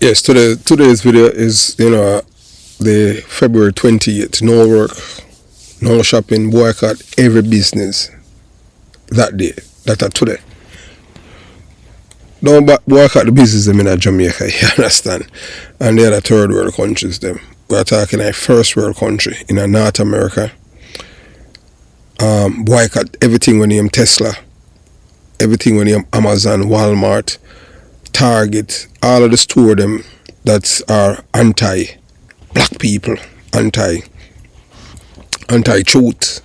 Yes, today's video is the February 20th. No work, no shopping, boycott every business that day. That are today. Don't boycott the business them in Jamaica. You understand? And the other third world countries them. We're talking a first world country in North America. Boycott everything when you am Tesla, everything when you am Amazon, Walmart, Target, all of the store them that are anti-black people, anti-truth,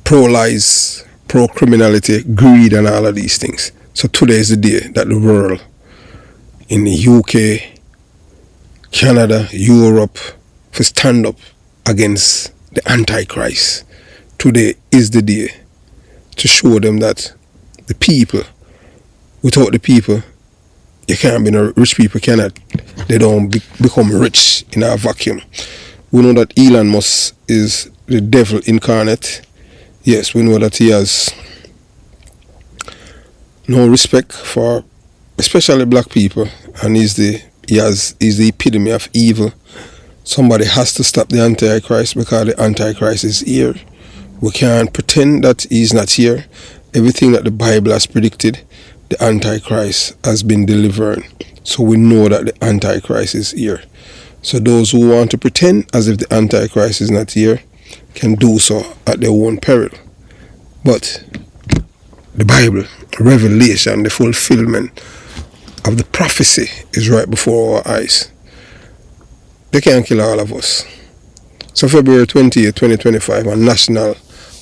pro-lies, pro-criminality, greed and all of these things. So today is the day that the world in the UK, Canada, Europe, for stand up against the Antichrist. Today is the day to show them that the people, without the people, you can't be no rich people cannot. They don't become rich in a vacuum. We know that Elon Musk is the devil incarnate. Yes, we know that he has no respect for especially black people, and he's the epitome of evil. Somebody has to stop the Antichrist because the Antichrist is here. We can't pretend that he's not here. Everything that the Bible has predicted, the Antichrist has been delivering. So we know that the Antichrist is here. So those who want to pretend as if the Antichrist is not here can do so at their own peril. But the Bible, Revelation, the fulfillment of the prophecy is right before our eyes. They can't kill all of us. So February 20th, 2025, a national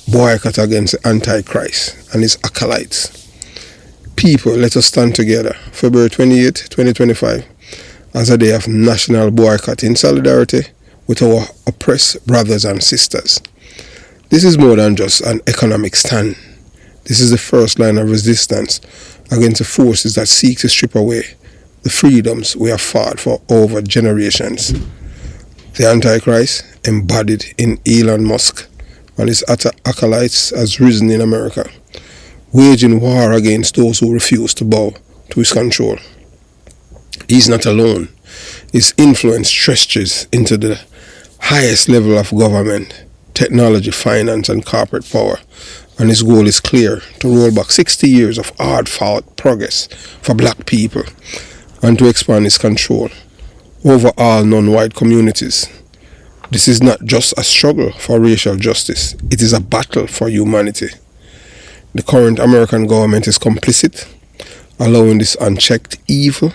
boycott against the Antichrist and his acolytes. People, let us stand together. February 28th, 2025, as a day of national boycott in solidarity with our oppressed brothers and sisters. This is more than just an economic stand. This is the first line of resistance against the forces that seek to strip away the freedoms we have fought for over generations. The Antichrist, embodied in Elon Musk and his acolytes, has risen in America, waging war against those who refuse to bow to his control. He's not alone. His influence stretches into the highest level of government, technology, finance, and corporate power. And his goal is clear: to roll back 60 years of hard-fought progress for black people and to expand his control over all non-white communities. This is not just a struggle for racial justice. It is a battle for humanity. The current American government is complicit, allowing this unchecked evil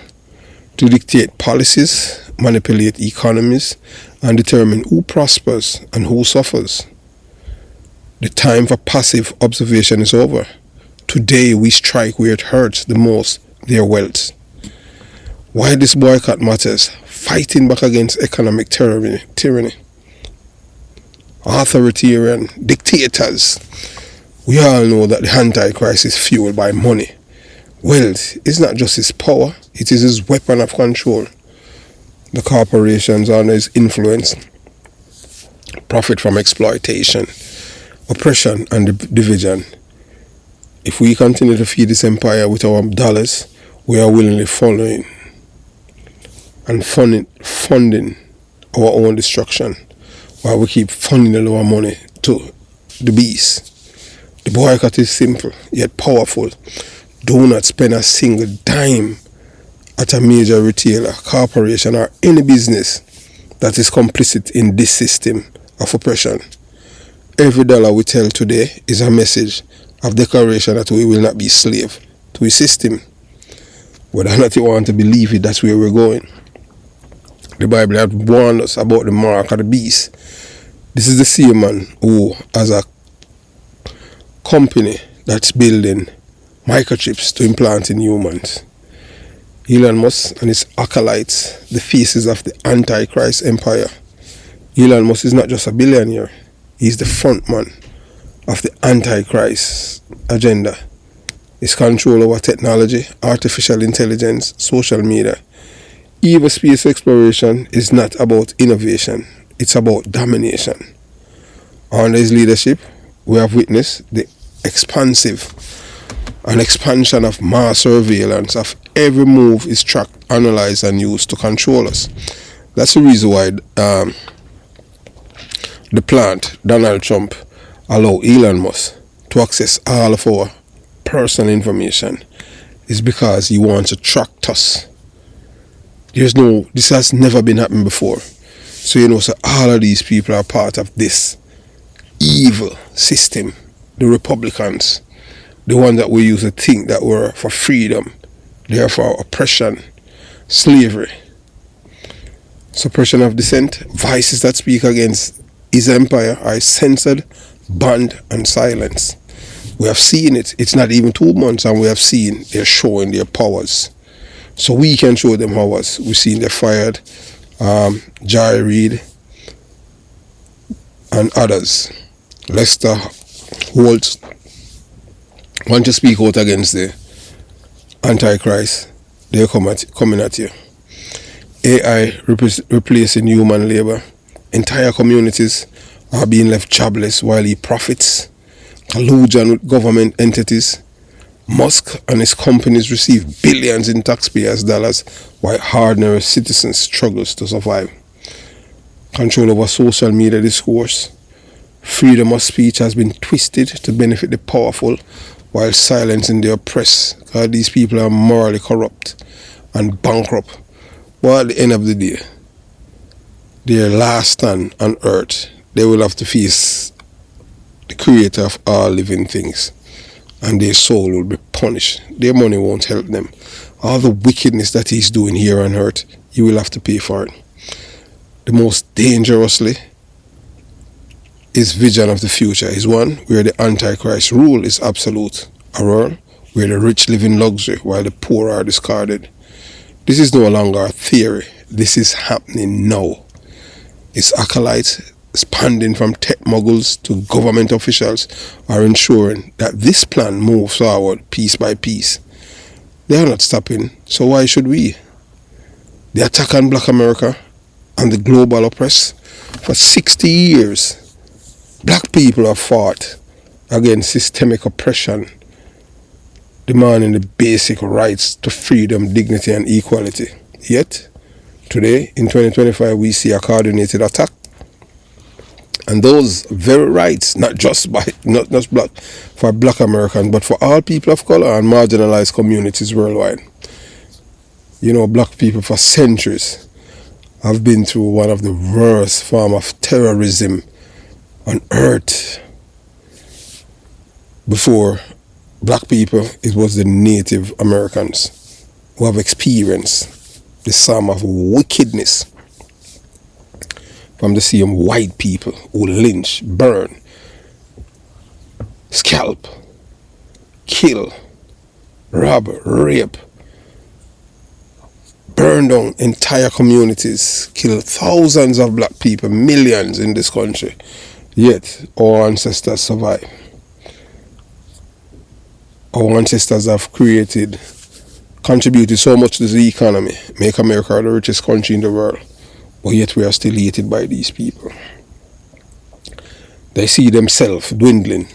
to dictate policies, manipulate economies, and determine who prospers and who suffers. The time for passive observation is over. Today we strike where it hurts the most, their wealth. Why this boycott matters: fighting back against economic tyranny, authoritarian dictators. We all know that the Antichrist is fueled by money. Wealth is not just his power, it is his weapon of control. The corporations under his influence profit from exploitation, oppression, and division. If we continue to feed this empire with our dollars, we are willingly following and funding our own destruction, while we keep funding our money to the beast. The boycott is simple yet powerful. Do not spend a single dime at a major retailer, corporation, or any business that is complicit in this system of oppression. Every dollar we tell today is a message of declaration that we will not be slave to a system. Whether or not you want to believe it, that's where we're going. The Bible had warned us about the mark of the beast. This is the same man who has a company that's building microchips to implant in humans. Elon Musk and his acolytes, the faces of the Antichrist empire. Elon Musk is not just a billionaire. He's the front man of the Antichrist agenda. His control over technology, artificial intelligence, social media, even space exploration is not about innovation. It's about domination. Under his leadership, we have witnessed the expansive An expansion of mass surveillance of every move is tracked, analyzed, and used to control us. That's the reason why the plant, Donald Trump, allow Elon Musk to access all of our personal information, is because he wants to track us. This has never been happened before. So so all of these people are part of this evil system. The Republicans, the one that we used to think that were for freedom, they are for oppression, slavery, suppression of dissent. Voices that speak against his empire are censored, banned, and silenced. We have seen it. It's not even 2 months, and we have seen they're showing their powers. So we can show them ours. We've seen they fired Jerry Reid and others. Lester Holt want to speak out against the Antichrist. They're coming at you. AI replacing human labor. Entire communities are being left jobless while he profits. Collusion with government entities. Musk and his companies receive billions in taxpayers' dollars while ordinary citizens struggles to survive. Control over social media discourse. Freedom of speech has been twisted to benefit the powerful while silencing the oppressed. Because these people are morally corrupt and bankrupt. But at the end of the day, their last stand on earth, they will have to face the creator of all living things. And their soul will be punished. Their money won't help them. All the wickedness that he's doing here on earth, you will have to pay for it. The most dangerously his vision of the future is one where the Antichrist rule is absolute. A world where the rich live in luxury while the poor are discarded. This is no longer a theory. This is happening now. His acolytes, expanding from tech moguls to government officials, are ensuring that this plan moves forward piece by piece. They are not stopping, so why should we? The attack on Black America and the global oppress. For 60 years, Black people have fought against systemic oppression, demanding the basic rights to freedom, dignity, and equality. Yet, today, in 2025, we see a coordinated attack. And those very rights, not just for Black Americans, but for all people of color and marginalized communities worldwide. Black people for centuries have been through one of the worst forms of terrorism on earth. Before Black people, it was the Native Americans who have experienced the sum of wickedness from the same white people who lynch, burn, scalp, kill, rob, rape, burn down entire communities, kill thousands of Black people, millions in this country. Yet our ancestors survive. Our ancestors have contributed so much to the economy, make America the richest country in the world. But yet we are still hated by these people. They see themselves dwindling.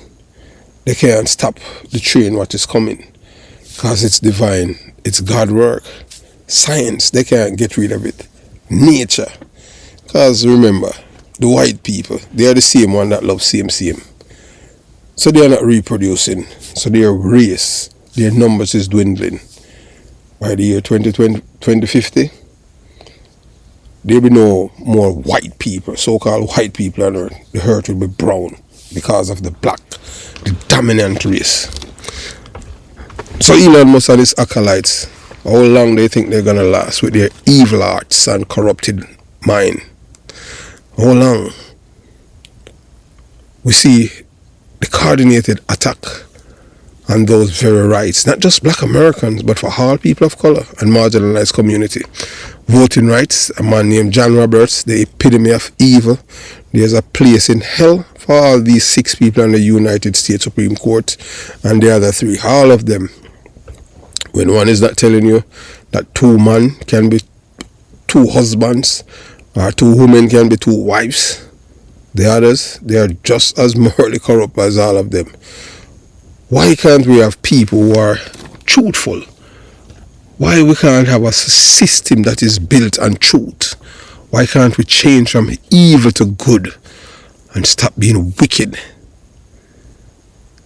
They can't stop the train what is coming. Because it's divine. It's God work. Science, they can't get rid of it. Nature. Because remember, the white people, they are the same one that love same. So they are not reproducing. So their race, their numbers is dwindling. By the year 2050, there will be no more white people, so-called white people on earth. The earth will be brown because of the black, the dominant race. So Elon Musk and his acolytes, how long they think they're going to last with their evil hearts and corrupted mind? How long? We see the coordinated attack on those very rights, not just Black Americans, but for all people of color and marginalized community. Voting rights, a man named John Roberts, the epitome of evil. There's a place in hell for all these 6 people on the United States Supreme Court and the other 3, all of them. When one is not telling you that 2 men can be 2 husbands, or 2 women can be 2 wives, the others, they are just as morally corrupt as all of them. Why can't we have people who are truthful? Why we can't have a system that is built on truth? Why can't we change from evil to good and stop being wicked?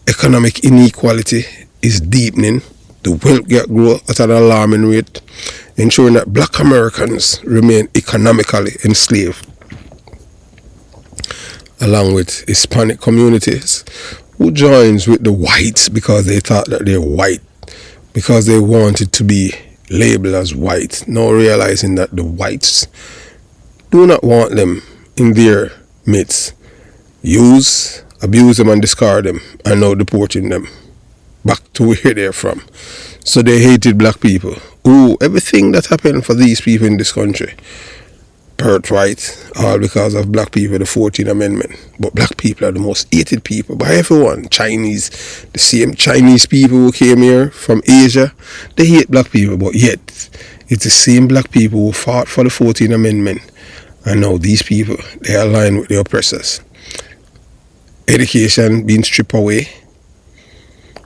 Economic inequality is deepening. The wealth gap grow at an alarming rate, ensuring that black Americans remain economically enslaved, along with Hispanic communities who joins with the whites because they thought that they're white, because they wanted to be labeled as white, now realizing that the whites do not want them in their midst. Use, abuse them and discard them, and now deporting them back to where they're from. So they hated black people. Ooh, everything that happened for these people in this country, birthright, all because of black people, the 14th Amendment. But black people are the most hated people by everyone. Chinese, the same Chinese people who came here from Asia, they hate black people, but yet it's the same black people who fought for the 14th Amendment. And now these people, they align with the oppressors. Education being stripped away.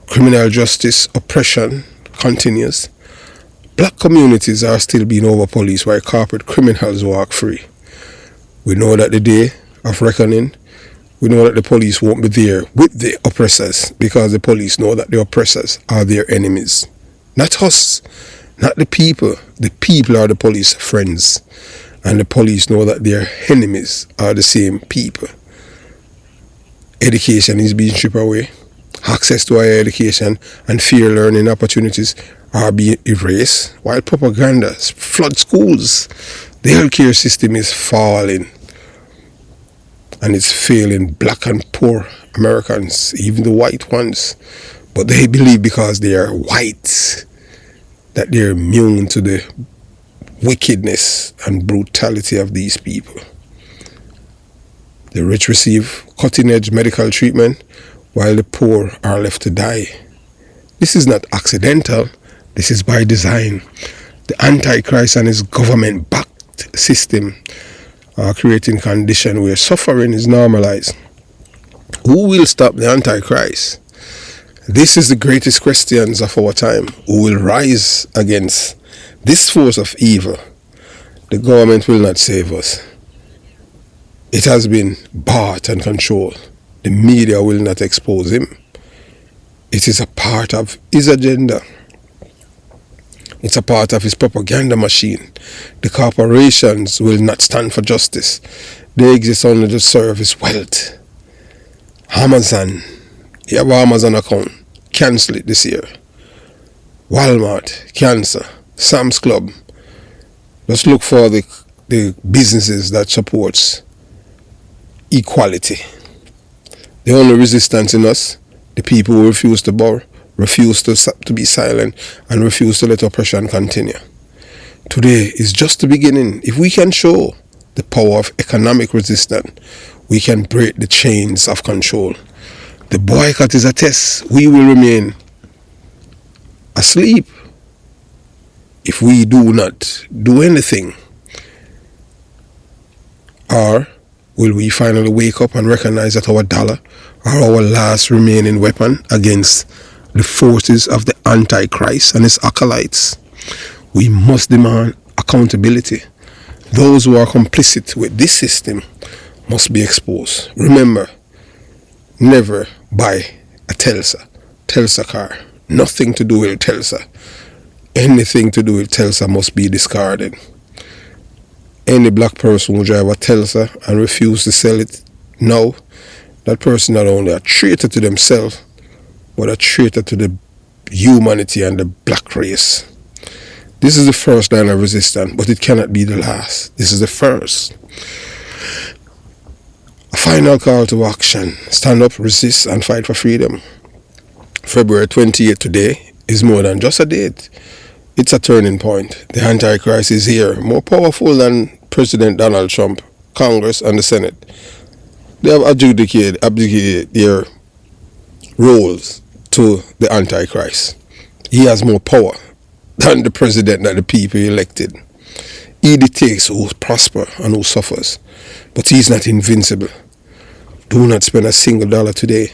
Criminal justice, oppression continues. Black communities are still being over-policed while corporate criminals walk free. We know that the day of reckoning, we know that the police won't be there with the oppressors because the police know that the oppressors are their enemies. Not us, not the people. The people are the police friends. And the police know that their enemies are the same people. Education is being stripped away. Access to higher education and fair learning opportunities are being erased, while propaganda flood schools. The healthcare system is falling, and it's failing black and poor Americans, even the white ones. But they believe because they are white that they're immune to the wickedness and brutality of these people. The rich receive cutting-edge medical treatment, while the poor are left to die. This is not accidental. This is by design. The Antichrist and his government-backed system are creating conditions where suffering is normalized. Who will stop the Antichrist? This is the greatest questions of our time. Who will rise against this force of evil? The government will not save us. It has been bought and controlled. The media will not expose him. It is a part of his agenda. It's a part of his propaganda machine. The corporations will not stand for justice. They exist only to serve his wealth. Amazon, you have an Amazon account, cancel it this year. Walmart, cancel. Sam's Club. Just look for the businesses that supports equality. The only resistance in us, the people who refuse to bow, refuse to be silent, and refuse to let oppression continue. Today is just the beginning. If we can show the power of economic resistance, we can break the chains of control. The boycott is a test. We will remain asleep if we do not do anything. Or will we finally wake up and recognize that our dollar are our last remaining weapon against the forces of the Antichrist and his acolytes? We must demand accountability. Those who are complicit with this system must be exposed. Remember, never buy a Telsa car. Nothing to do with Telsa. Anything to do with Telsa must be discarded. Any black person who drive a Telsa and refuse to sell it now, that person not only a traitor to themselves, but a traitor to the humanity and the black race. This is the first line of resistance, but it cannot be the last. This is the first. A final call to action. Stand up, resist, and fight for freedom. February 28th today is more than just a date. It's a turning point. The Antichrist is here, more powerful than President Donald Trump, Congress, and the Senate. They have abdicated their roles to the Antichrist. He has more power than the president that the people elected. He dictates who prospers and who suffers, but he's not invincible. Do not spend a single dollar today.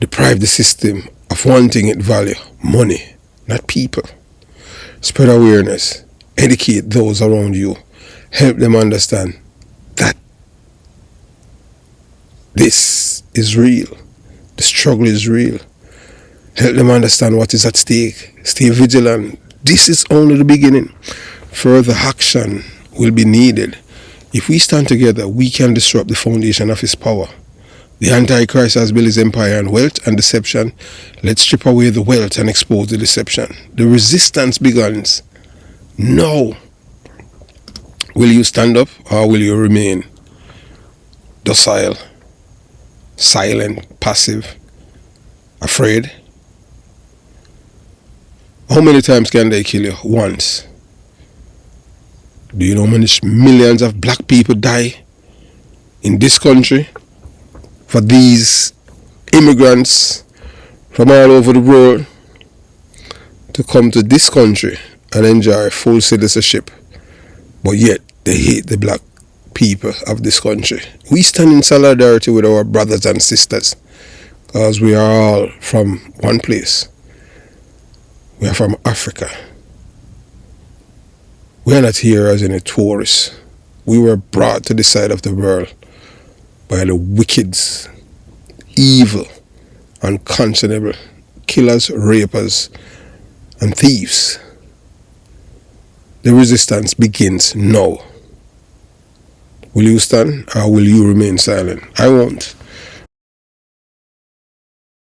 deprive the system of one thing it value: money, not people. Spread awareness, educate those around you, help them understand that this is real, the struggle is real. Help them understand what is at stake. Stay vigilant. This is only the beginning. Further action will be needed. If we stand together, we can disrupt the foundation of his power. The Antichrist has built his empire on wealth and deception. Let's strip away the wealth and expose the deception. The resistance begins now. Will you stand up or will you remain docile, silent, passive, afraid? How many times can they kill you? Once. Do you know how many millions of black people die in this country for these immigrants from all over the world to come to this country and enjoy full citizenship, but yet they hate the black people of this country? We stand in solidarity with our brothers and sisters because we are all from one place. We are from Africa. We are not here as any tourists. We were brought to this side of the world by the wicked, evil, unconscionable killers, rapers, and thieves. The resistance begins now. Will you stand or will you remain silent? I won't.